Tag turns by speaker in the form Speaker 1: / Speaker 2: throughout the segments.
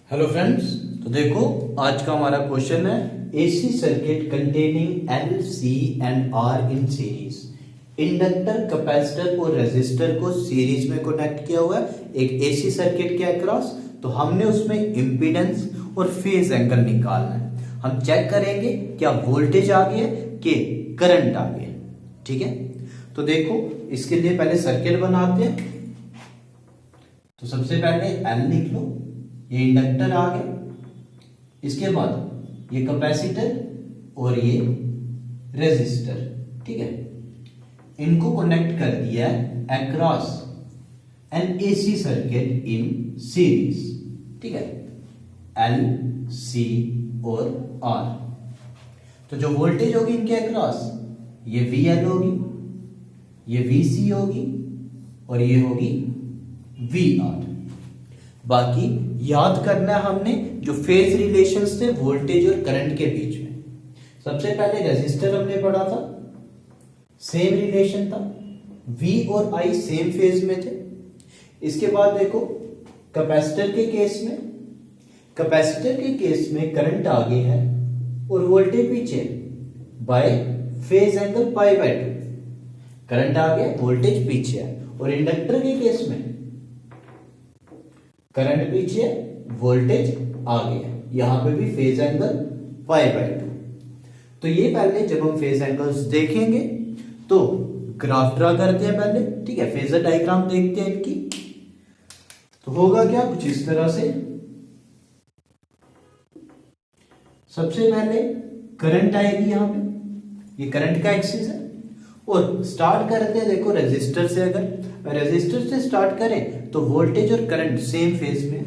Speaker 1: Hello friends. तो देखो आज का हमारा क्वेश्चन है AC circuit containing L C and R in series. Inductor, capacitor और रेजिस्टर को सीरीज में कनेक्ट किया हुआ है एक एसी सर्किट के अक्रॉस। तो हमने उसमें इम्पीडेंस और फेज एंगल निकालना है। हम चेक करेंगे क्या वोल्टेज आ गया कि करंट आ गया। ठीक है, तो देखो इसके लिए पहले सर्किट बनाते हैं। तो सबसे पहले एल लिख लो, ये इंडक्टर आ गया, इसके बाद ये कैपेसिटर और ये रेजिस्टर। ठीक है, इनको कनेक्ट कर दिया है across N AC circuit in series. ठीक है, एल सी और आर। तो जो वोल्टेज होगी इनके अक्रॉस ये वी एल होगी, ये वी सी होगी और ये होगी वी आर। बाकी याद करना है हमने जो फेज रिलेशंस थे वोल्टेज और करंट के बीच में। सबसे पहले रेजिस्टर हमने पढ़ा था, सेम रिलेशन था, V और I सेम फेज में थे। इसके बाद देखो कैपेसिटर के केस में, कैपेसिटर के केस में करंट आगे है और वोल्टेज पीछे bye phase angle pi by 2। Current आगे वोल्टेज पीछे है। और इंडक्टर के केस में करंट पीछे वोल्टेज आगे है, यहां पे भी फेज एंगल पाई बाय 2। तो ये पहले जब हम फेज एंगल्स देखेंगे तो ग्राफ ड्रा करते हैं पहले। ठीक है, फेजर डायग्राम देखते हैं इनकी। तो होगा क्या कुछ इस तरह से। सबसे पहले करंट आएगी यहां पे, ये करंट का एक्सिस है। और स्टार्ट करते हैं देखो रेजिस्टर से। अगर रेजिस्टर से स्टार्ट करें तो वोल्टेज और करंट सेम फेज में,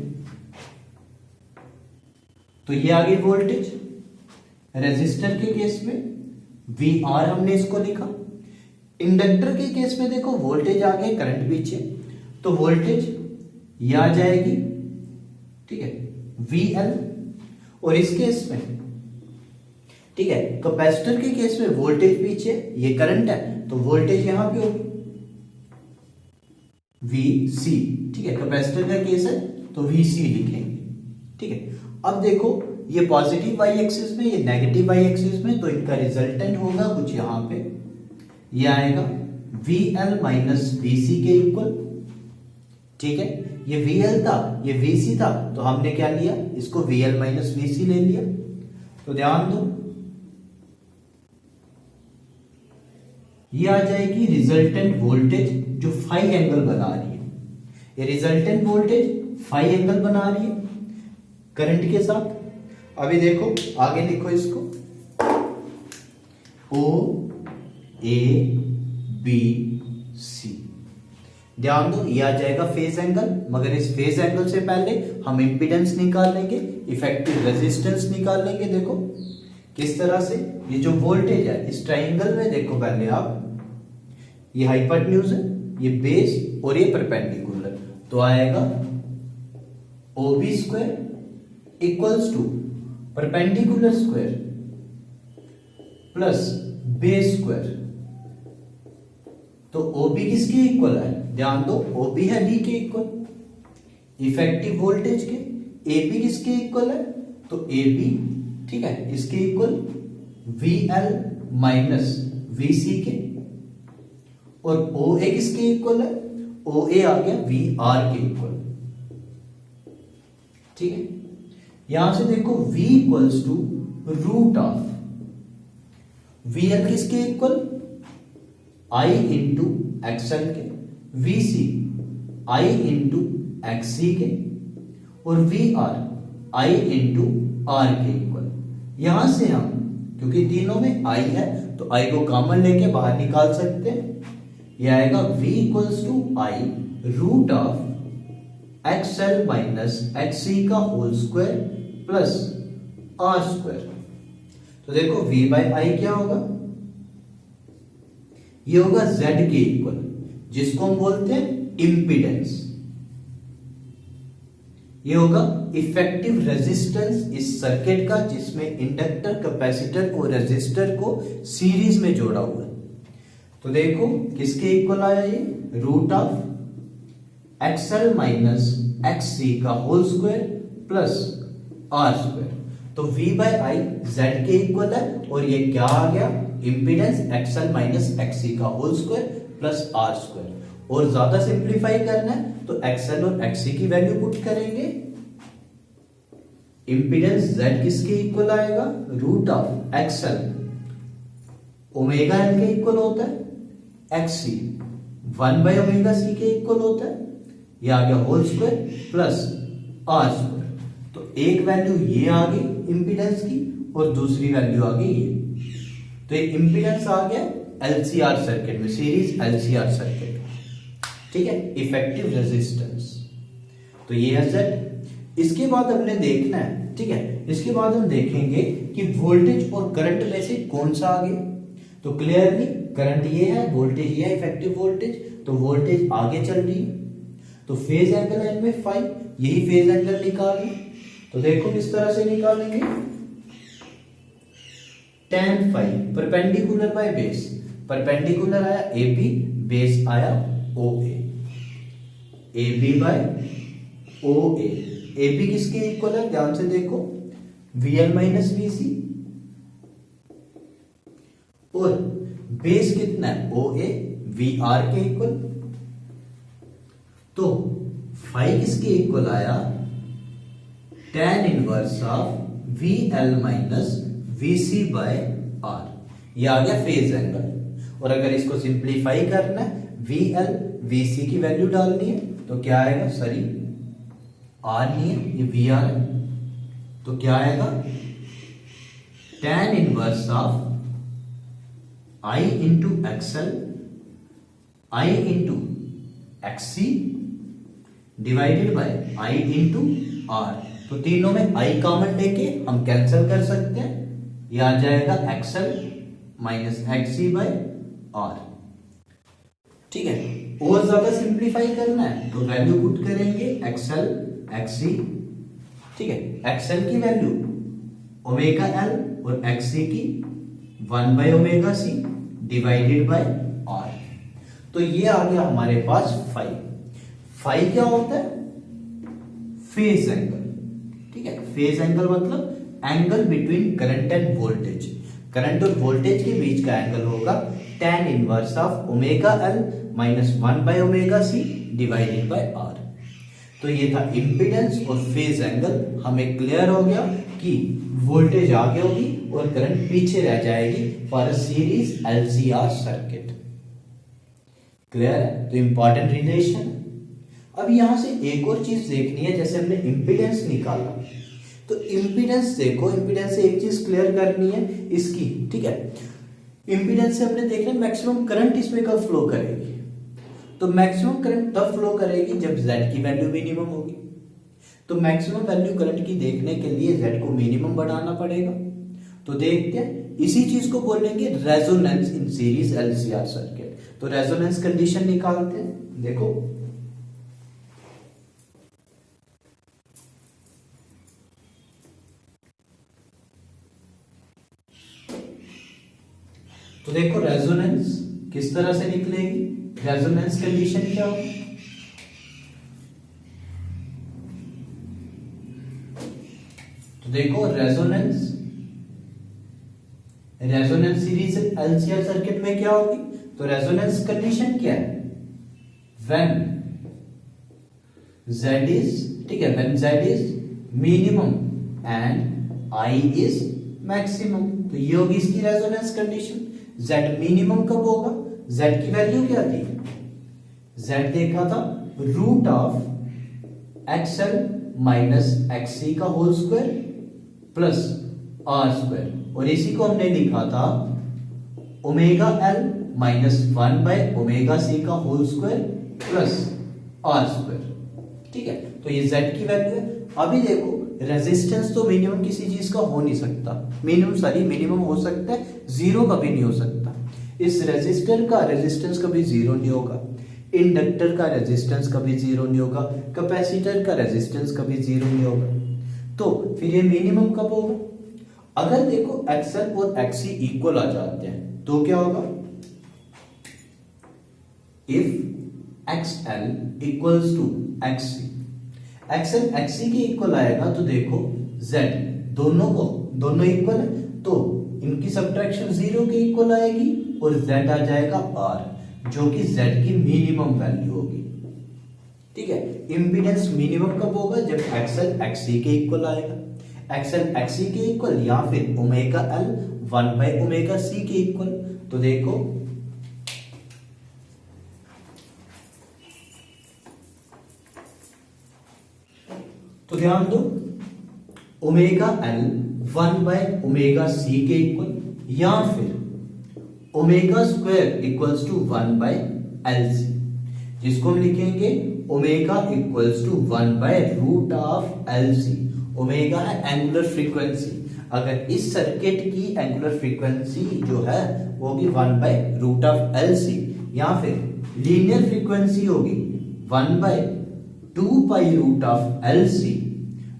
Speaker 1: तो ये आ गई वोल्टेज। रेजिस्टर के केस में वी आर हमने इसको लिखा। इंडक्टर के केस में देखो वोल्टेज आगे करंट पीछे, तो वोल्टेज ये आ जाएगी। ठीक है, वी एल। और इस केस में ठीक है, कैपेसिटर के केस में वोल्टेज पीछे, ये करंट है तो वोल्टेज यहां पे होगी वी सी। ठीक है, कैपेसिटर का केस है तो वी सी लिखेंगे। ठीक है, अब देखो ये पॉजिटिव वाई एक्सिस में, ये नेगेटिव वाई एक्सिस में, तो इनका रिजल्टेंट होगा कुछ यहां पे, ये आएगा we L minus V C के इक्वल। ठीक है, ये वी एल था, ये वी सी था, तो हमने क्या लिया, इसको वी एल माइनस वी सी ले लिया। तो ध्यान दो ये आ जाएगी रिजल्टेंट वोल्टेज जो फाई एंगल बना रही है। ये रिजल्टेंट वोल्टेज फाई एंगल बना रही है करंट के साथ। अभी देखो आगे लिखो इसको, ओ ए बी सी। ध्यान दो ये आ जाएगा फेज एंगल, मगर इस फेज एंगल से पहले हम इंपीडेंस निकाल लेंगे, इफेक्टिव रेजिस्टेंस निकाल लेंगे। देखो किस तरह से, ये जो वोल्टेज है इस ट्राइंगल में देखो पहले आप, ये हाइपोटेन्यूज है, ये बेस और ये परपेंडिकुलर, तो आएगा O B square equals to perpendicular square plus base square. तो ओ बी किसके इक्वल है, ध्यान दो ओ बी है डी के इक्वल, इफेक्टिव वोल्टेज के। ए बी किसके इक्वल है, तो ए बी ठीक है इसके equal V L minus V C के। और ओ ए किसके इक्वल है, ओ ए आ गया वी आर के इक्वल। ठीक है, यहां से देखो v equals to root of V L किसके इक्वल, आई इंटू एक्सएल के, V C I into X C के, और V R I into R के इक्वल। यहां से हम क्योंकि तीनों में आई है तो आई को कॉमन लेके बाहर निकाल सकते हैं। यह आएगा v equals to I root of X L minus X C का whole square plus R square. तो देखो v बाय आई क्या होगा, ये होगा z के इक्वल, जिसको हम बोलते हैं इंपीडेंस। ये होगा इफेक्टिव रेजिस्टेंस इस सर्किट का जिसमें इंडक्टर, कैपेसिटर और रेजिस्टर को सीरीज में जोड़ा हुआ है। तो देखो किसके इक्वल आया ये, root of XL minus X C का whole square plus R square. तो V बाय आई जेड के इक्वल है और ये क्या आ गया, इम्पीडेंस एक्सएल माइनस एक्सी का whole square plus R square. और ज्यादा सिंप्लीफाई करना है तो एक्सएल और एक्सी की वैल्यू पुट करेंगे। इम्पीडेंस जेड किसके इक्वल आएगा, root of XL omega L के इक्वल होता है, एक्सी 1 बाय ओमेगा सी के इक्वल होता है, ये आ गया whole square plus R square. तो एक वैल्यू ये आ गई इंपीडेंस की और दूसरी वैल्यू आ गई ये। तो ये इंपीडेंस आ गया एलसीआर सर्किट में, सीरीज एलसीआर सर्किट, ठीक है, इफेक्टिव रेजिस्टेंस। तो ये है Z। इसके बाद हमने देखना है, ठीक है, इसके बाद हम देखेंगे कि वोल्टेज और करंट में से कौन सा आगे। तो क्लियरली करंट ये है, वोल्टेज ये है, इफेक्टिव वोल्टेज। तो वोल्टेज आगे चल रही है, तो फेज एंगल है इनमें फाई, यही फेज एंगल निकालें। तो देखो किस तरह से निकालेंगे, tan phi perpendicular by base, perpendicular आया AB, बेस आया OA, AB by OA। AB किसके इक्वल है, ध्यान से देखो, VL माइनस VC, और बेस कितना है OA, VR के इक्वल। तो फाई किसके इक्वल आया, tan inverse of VL minus VC by R, ये आ गया फेज एंगल। और अगर इसको सिंप्लीफाई करना है, VL VC की वैल्यू डालनी है, तो क्या आएगा, सॉरी R नहीं है, ये VR है, तो क्या आएगा, tan inverse of I into XL, I into XC divided by I into R। तो तीनों में I कॉमन लेके हम कैंसिल कर सकते हैं, ये आ जाएगा XL minus XC by R, ठीक है। और ज्यादा सिंप्लीफाई करना है तो वैल्यू पुट करेंगे XL XC, ठीक है, XL की वैल्यू ओमेगा L और XC की 1 by omega C divided by R। तो ये आ गया हमारे पास फाई। फाई क्या होता है, फेज एंगल, ठीक है, फेज एंगल मतलब angle between current end voltage. Current और वोल्टेज के बीच का एंगल होगा tan inverse of omega L minus 1 by omega C divided by R। तो ये था इंपीडेंस और फेज एंगल। हमें क्लियर हो गया कि वोल्टेज आगे होगी और करंट पीछे रह जाएगी for a series LCR circuit. Clear है, तो इंपॉर्टेंट रिलेशन। अब यहां से एक और चीज देखनी है, जैसे हमने इंपीडेंस निकाला, तो इंपीडेंस देखो, इंपीडेंस से एक चीज क्लियर करनी है इसकी, ठीक है। इंपीडेंस से हमने देखना है मैक्सिमम करंट इसमें कब फ्लो करेगी। तो मैक्सिमम करंट तब फ्लो करेगी जब Z की वैल्यू मिनिमम होगी। तो मैक्सिमम वैल्यू करंट की देखने के लिए Z को मिनिमम बढ़ाना पड़ेगा। तो देखते हैं, इसी चीज को बोलेंगे resonance in series LCR circuit. तो रेजोनेंस कंडीशन निकालते हैं, देखो तो देखो रेजोनेंस किस तरह से निकलेगी, रेजोनेंस कंडीशन क्या होगी, तो देखो रेजोनेंस सीरीज LCR सर्किट में क्या होगी। तो रेजोनेंस कंडीशन क्या है, व्हेन Z इज, ठीक है, when Z is minimum and I is maximum. तो ये होगी इसकी रेजोनेंस कंडीशन। Z मिनिमम कब होगा, Z की वैल्यू क्या थी, Z देखा था root of XL minus XC का whole square plus R square, और इसी को हमने लिखा था omega L minus 1 by omega C का whole square plus R square, ठीक है। तो ये Z की वैल्यू है। अभी देखो रेजिस्टेंस तो मिनिमम किसी चीज का हो नहीं सकता, मिनिमम हो सकता है, जीरो कभी नहीं हो सकता। इस रेजिस्टर का रेजिस्टेंस कभी जीरो नहीं होगा, इंडक्टर का रेजिस्टेंस कभी जीरो नहीं होगा, कैपेसिटर का रेजिस्टेंस कभी जीरो नहीं होगा। तो फिर ये मिनिमम कब होगा, अगर देखो XL और XC इक्वल आ जाते हैं तो क्या होगा, if XL equals to XC, XL XC के इक्वल आएगा तो देखो जेड दोनों इक्वल है तो इनकी सब्ट्रैक्शन 0 के इक्वल आएगी और जेड आ जाएगा आर जो कि जेड की मिनिमम वैल्यू होगी। ठीक है, इंपीडेंस मिनिमम कब होगा? जब एक्सएल एक्सी के इक्वल आएगा। एक्सएल एक्सी के इक्वल या फिर ओमेगा एल 1/ओमेगा सी के इक्वल। तो देखो तो ध्यान दो, ओमेगा एल 1/ओमेगा सी के इक्वल या फिर omega square equals to 1/LC, जिसको हम लिखेंगे omega equals to 1/√LC। Omega है एंगुलर फ्रीक्वेंसी, अगर इस सर्किट की एंगुलर फ्रीक्वेंसी जो है वो होगी 1/√LC या फिर लीनियर फ्रीक्वेंसी होगी 1/2π√LC,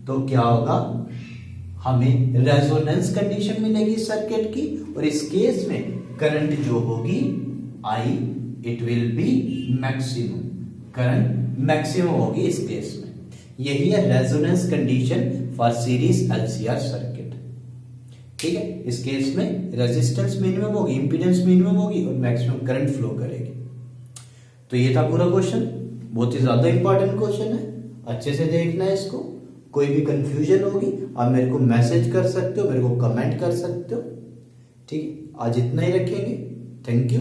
Speaker 1: तो क्या होगा? हमें रेजोनेंस कंडीशन मिलेगी सर्किट की और इस केस में करंट जो होगी I it will be maximum, current maximum होगी इस केस में। यही है resonance condition for series LCR circuit. ठीक है, इस केस में रेजिस्टेंस मिनिमम होगी, इंपीडेंस मिनिमम होगी और मैक्सिमम करंट फ्लो करेगी। तो ये था पूरा क्वेश्चन, बहुत ही ज्यादा इंपॉर्टेंट क्वेश्चन है, अच्छे से देखना है इसको। कोई भी कंफ्यूजन होगी आप मेरे को मैसेज कर सकते हो, मेरे को कमेंट कर सकते हो। ठीक है, आज इतना ही रखेंगे। Thank you.